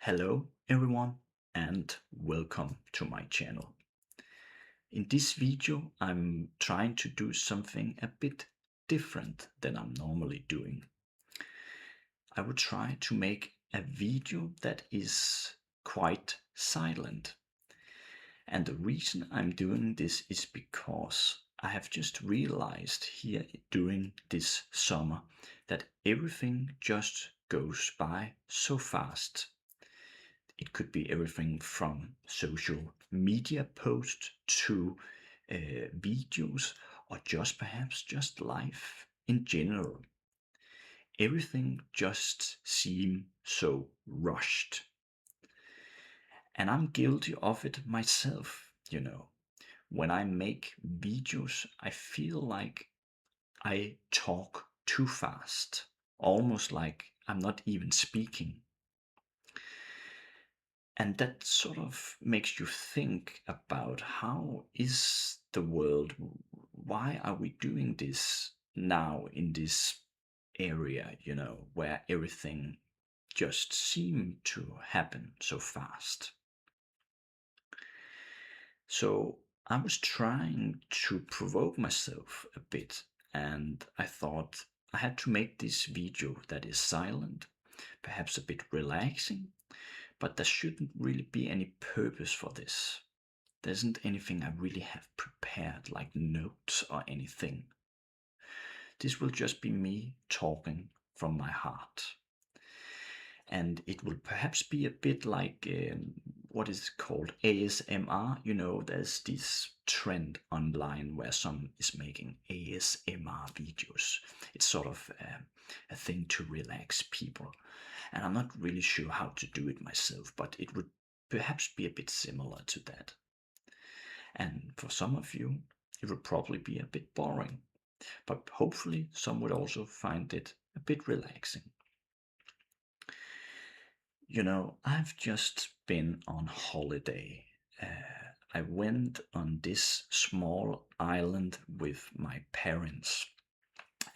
Hello everyone and welcome to my channel. In this video I'm trying to do something a bit different than I'm normally doing. I would try to make a video that is quite silent. And the reason I'm doing this is because I have just realized here during this summer that everything just goes by so fast. It could be everything from social media posts to videos or just perhaps just life in general. Everything just seems so rushed. And I'm guilty of it myself. When I make videos, I feel like I talk too fast, almost like I'm not even speaking. And that sort of makes you think about how is the world? Why are we doing this now in this area, where everything just seemed to happen so fast? So I was trying to provoke myself a bit, and I thought I had to make this video that is silent, perhaps a bit relaxing, but there shouldn't really be any purpose for this. There isn't anything I really have prepared, like notes or anything. This will just be me talking from my heart. And it will perhaps be a bit like what is called ASMR. There's this trend online where some is making ASMR videos. It's sort of a thing to relax people. And I'm not really sure how to do it myself, but it would perhaps be a bit similar to that. And for some of you, it would probably be a bit boring, but hopefully some would also find it a bit relaxing. I've just been on holiday. I went on this small island with my parents,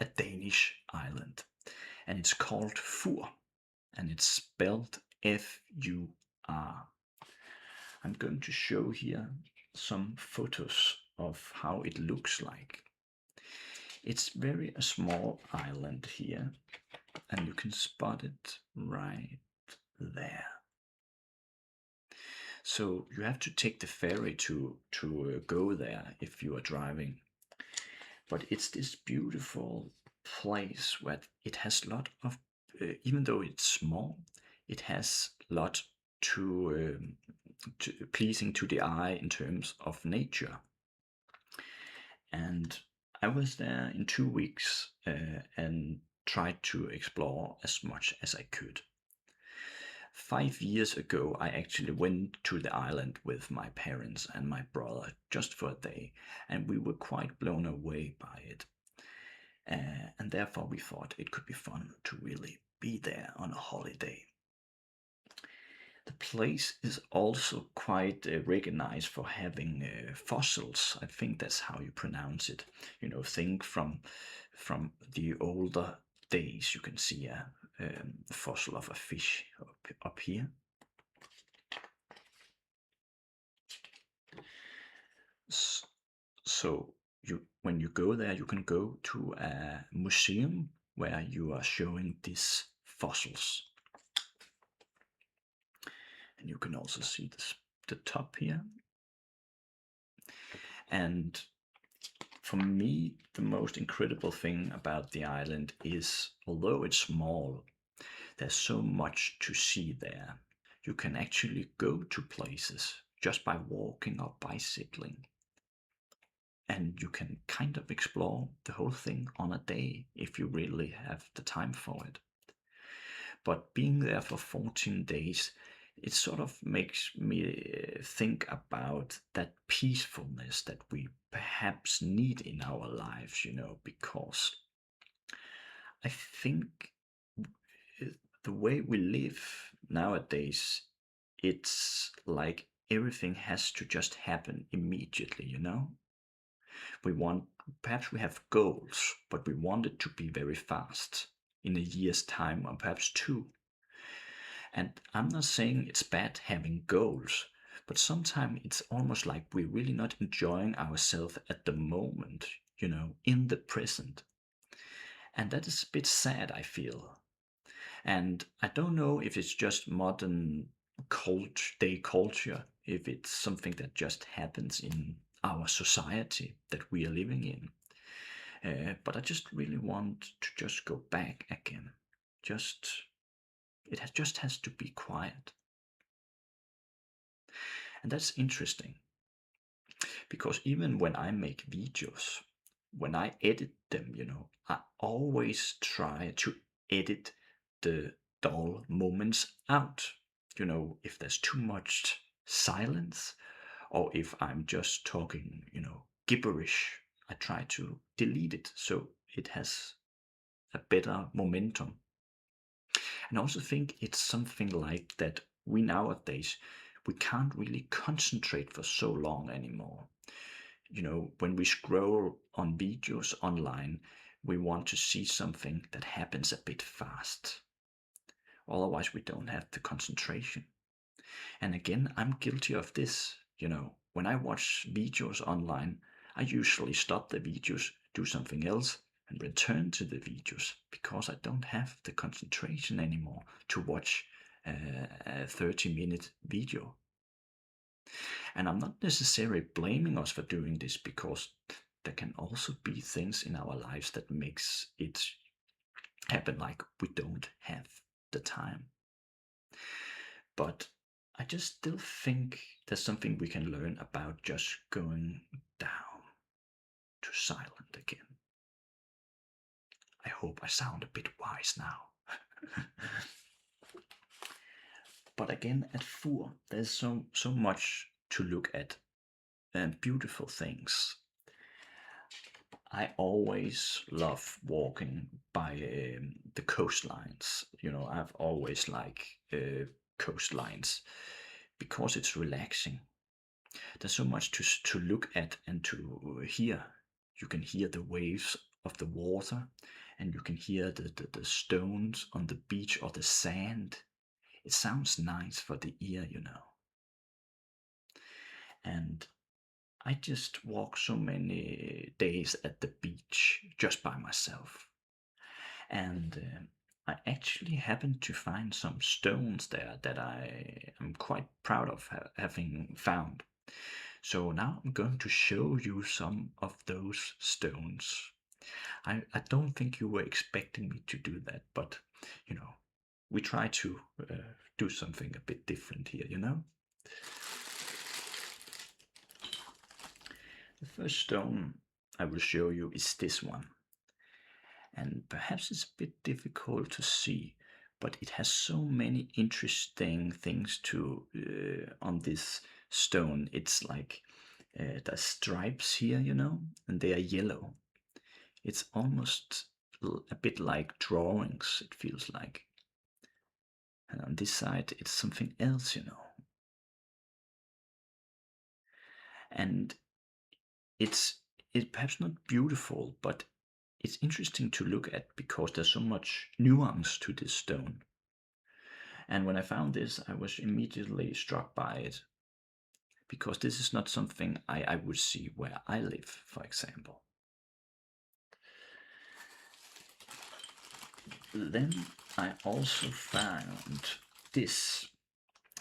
a Danish island, and it's called Fur, and it's spelled Fur. I'm going to show here some photos of how it looks like. It's very a small island here, and you can spot it right there. So you have to take the ferry to go there if you are driving. But it's this beautiful place where it has a lot of, even though it's small, it has a lot to pleasing to the eye in terms of nature. And I was there in 2 weeks and tried to explore as much as I could. 5 years ago, I actually went to the island with my parents and my brother just for a day, and we were quite blown away by it. And therefore, we thought it could be fun to really be there on a holiday. The place is also quite recognized for having fossils. I think that's how you pronounce it. Think from the older days. You can see a fossil of a fish up here. So when you go there, you can go to a museum where you are showing these fossils. And you can also see the top here. And for me, the most incredible thing about the island is, although it's small, there's so much to see there. You can actually go to places just by walking or bicycling. And you can kind of explore the whole thing on a day if you really have the time for it. But being there for 14 days, it sort of makes me think about that peacefulness that we perhaps need in our lives, because I think the way we live nowadays, it's like everything has to just happen immediately. Perhaps we have goals, but we want it to be very fast in a year's time or perhaps two. And I'm not saying it's bad having goals, but sometimes it's almost like we're really not enjoying ourselves at the moment, in the present. And that is a bit sad, I feel. And I don't know if it's just modern day culture, if it's something that just happens in our society that we are living in. But I just really want to just go back again. Just has to be quiet. And that's interesting because even when I make videos, when I edit them, I always try to edit the dull moments out. If there's too much silence or if I'm just talking, gibberish, I try to delete it so it has a better momentum. And I also think it's something like that we nowadays, we can't really concentrate for so long anymore. When we scroll on videos online, we want to see something that happens a bit fast. Otherwise, we don't have the concentration. And again, I'm guilty of this. When I watch videos online, I usually stop the videos, do something else, and return to the videos because I don't have the concentration anymore to watch a 30-minute video. And I'm not necessarily blaming us for doing this because there can also be things in our lives that makes it happen, like we don't have the time. But I just still think there's something we can learn about just going down to silent again. I hope I sound a bit wise now. But again, at Fur, there's so much to look at and beautiful things. I always love walking by the coastlines. I've always liked coastlines because it's relaxing. There's so much to look at and to hear. You can hear the waves of the water, and you can hear the stones on the beach or the sand. It sounds nice for the ear. And I just walk so many days at the beach just by myself. And I actually happened to find some stones there that I am quite proud of having found. So now I'm going to show you some of those stones. I don't think you were expecting me to do that, but we try to do something a bit different here. The first stone I will show you is this one. And perhaps it's a bit difficult to see, but it has so many interesting things to on this stone. It's like there's stripes here, and they are yellow. It's almost a bit like drawings, it feels like. And on this side, it's something else. And it's perhaps not beautiful, but it's interesting to look at because there's so much nuance to this stone. And when I found this, I was immediately struck by it because this is not something I would see where I live, for example. Then I also found this,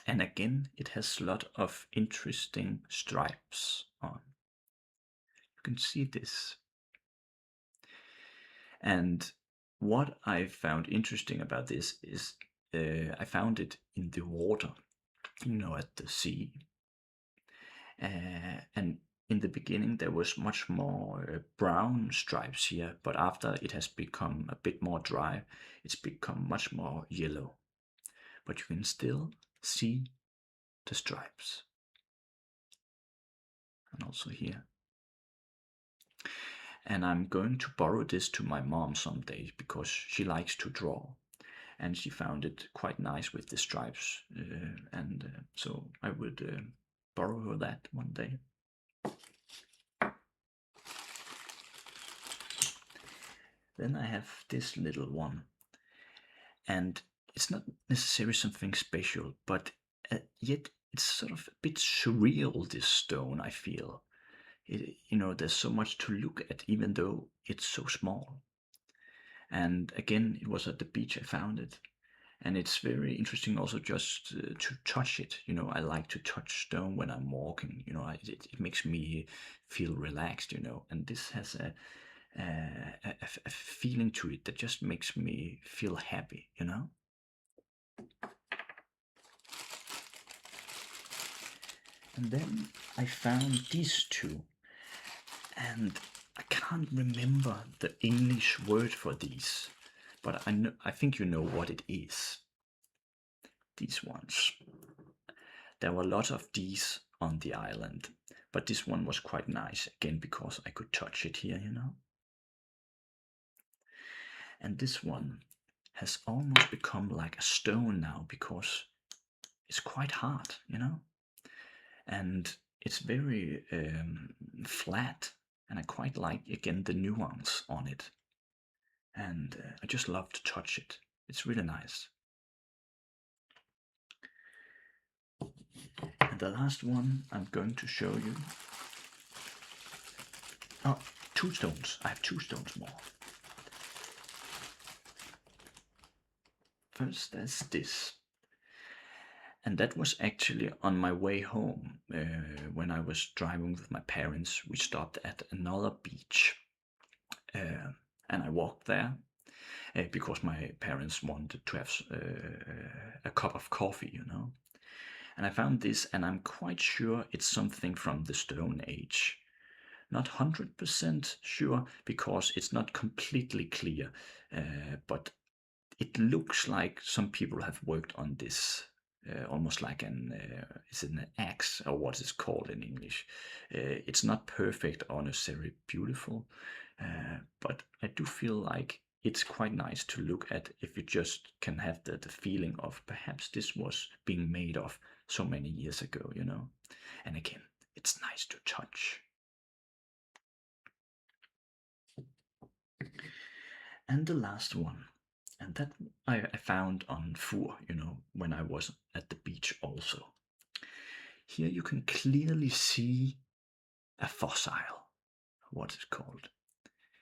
and again it has a lot of interesting stripes on. You can see this. And what I found interesting about this is I found it in the water, at the sea. And in the beginning there was much more brown stripes here, but after it has become a bit more dry, it's become much more yellow. But you can still see the stripes. And also here. And I'm going to borrow this to my mom someday because she likes to draw. And she found it quite nice with the stripes. So I would borrow her that one day. Then I have this little one. And it's not necessarily something special, but yet it's sort of a bit surreal, this stone, I feel. There's so much to look at, even though it's so small. And again, it was at the beach I found it. And it's very interesting also just to touch it. I like to touch stone when I'm walking. It makes me feel relaxed. And this has a feeling to it that just makes me feel happy. And then I found these two, and I can't remember the English word for these, but I think you know what it is. These ones. There were lots of these on the island, but this one was quite nice, again, because I could touch it here. And this one has almost become like a stone now, because it's quite hard. And it's very flat, and I quite like, again, the nuance on it. And I just love to touch it. It's really nice. And the last one I'm going to show you. Oh, two stones. I have two stones more. First, there's this. And that was actually on my way home. When I was driving with my parents, we stopped at another beach. And I walked there because my parents wanted to have a cup of coffee. And I found this, and I'm quite sure it's something from the Stone Age. Not 100% sure, because it's not completely clear, but it looks like some people have worked on this, almost like is it an axe, or what is called in English. It's not perfect or necessarily beautiful, but I do feel like it's quite nice to look at, if you just can have the feeling of perhaps this was being made of so many years ago. And again, it's nice to touch. And the last one, and that I found on Fur, when I was at the beach also. Here you can clearly see a fossil, what it's called.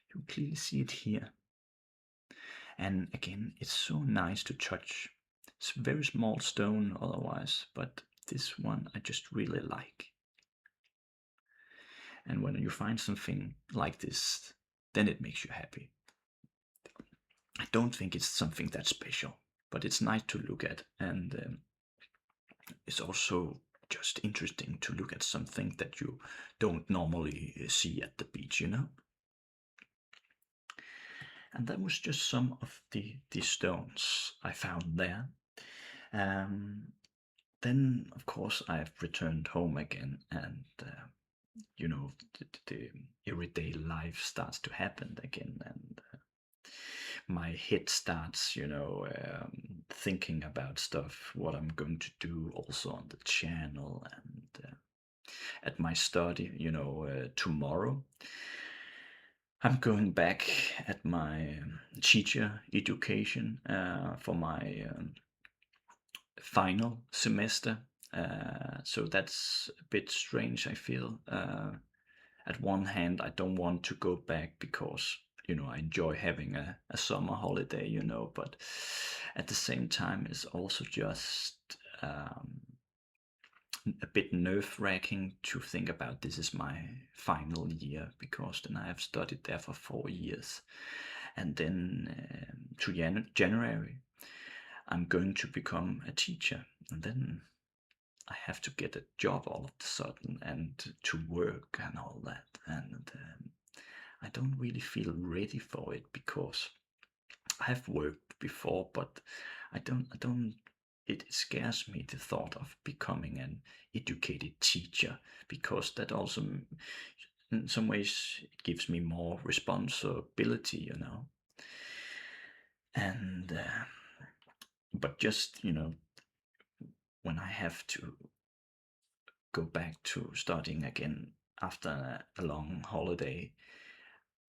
You can clearly see it here. And again, it's so nice to touch. It's a very small stone otherwise, but this one I just really like. And when you find something like this, then it makes you happy. I don't think it's something that special, but it's nice to look at, and it's also just interesting to look at something that you don't normally see at the beach. And that was just some of the stones I found there. Then, of course, I've returned home again, and the everyday life starts to happen again, and my head starts, thinking about stuff, what I'm going to do also on the channel, and at my study, tomorrow. I'm going back at my teacher education for my final semester. So that's a bit strange, I feel. At one hand, I don't want to go back because I enjoy having a summer holiday, but at the same time, it's also just a bit nerve-wracking to think about this is my final year, because then I have studied there for 4 years, and then to January I'm going to become a teacher, and then I have to get a job all of a sudden and to work and all that, and I don't really feel ready for it, because I've worked before, but I don't it scares me, the thought of becoming an educated teacher, because that also in some ways it gives me more responsibility. And but just when I have to go back to studying again after a long holiday,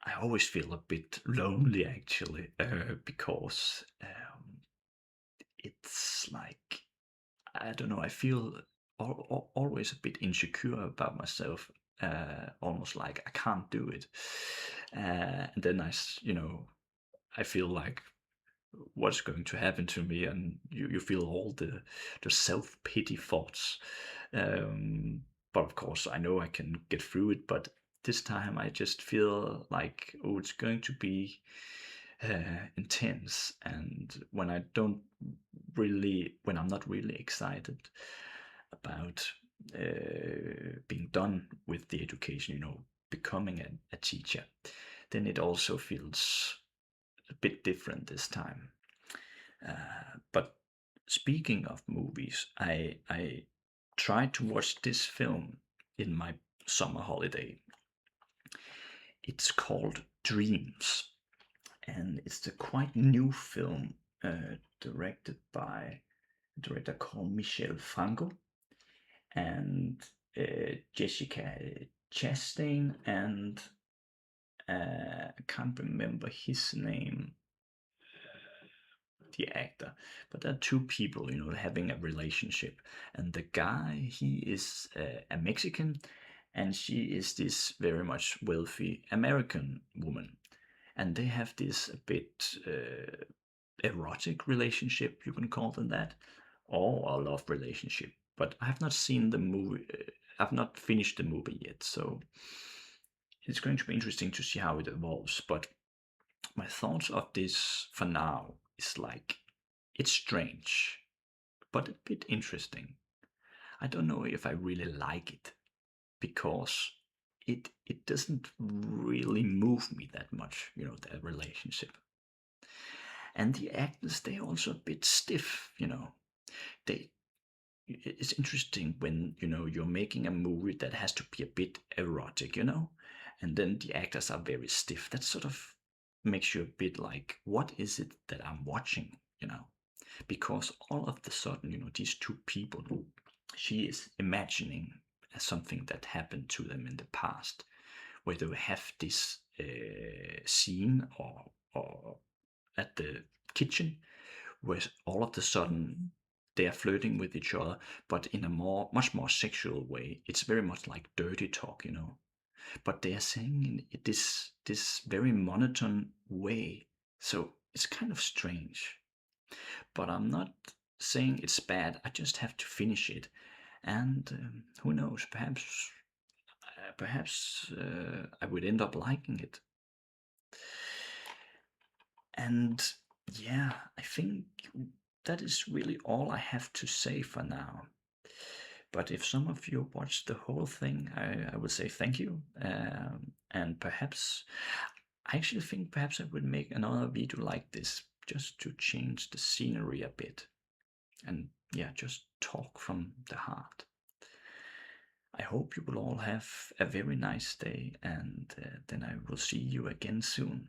I always feel a bit lonely, actually, because it's like, I don't know, I feel always a bit insecure about myself, almost like I can't do it. And then I feel like what's going to happen to me, and you feel all the self-pity thoughts. Um, but of course, I know I can get through it, but this time I just feel like, oh, it's going to be intense. And when I'm not really excited about being done with the education, becoming a teacher, then it also feels a bit different this time. But speaking of movies, I tried to watch this film in my summer holiday. It's called Dreams, and it's a quite new film, directed by a director called Michel Franco and Jessica Chastain, and I can't remember his name, the actor, but there are two people, having a relationship, and the guy, he is a Mexican, and she is this very much wealthy American woman, and they have this a bit erotic relationship, you can call them that, or a love relationship. But I have not seen the movie. I've not finished the movie yet, so it's going to be interesting to see how it evolves. But my thoughts of this for now is like, it's strange, but a bit interesting. I don't know if I really like it, because it doesn't really move me that much, that relationship. And the actors, they're also a bit stiff, They it's interesting when, you're making a movie that has to be a bit erotic, and then the actors are very stiff. That sort of makes you a bit like, what is it that I'm watching, because all of the sudden, these two people, she is imagining something that happened to them in the past, where they have this scene, or at the kitchen, where all of a sudden they are flirting with each other, but in a much more sexual way. It's very much like dirty talk, but they are saying in this very monotone way. So it's kind of strange. But I'm not saying it's bad. I just have to finish it, and who knows? Perhaps I would end up liking it. And yeah, I think that is really all I have to say for now. But if some of you watched the whole thing, I would say thank you. And I actually think perhaps I would make another video like this, just to change the scenery a bit. And yeah, just talk from the heart. I hope you will all have a very nice day, and then I will see you again soon.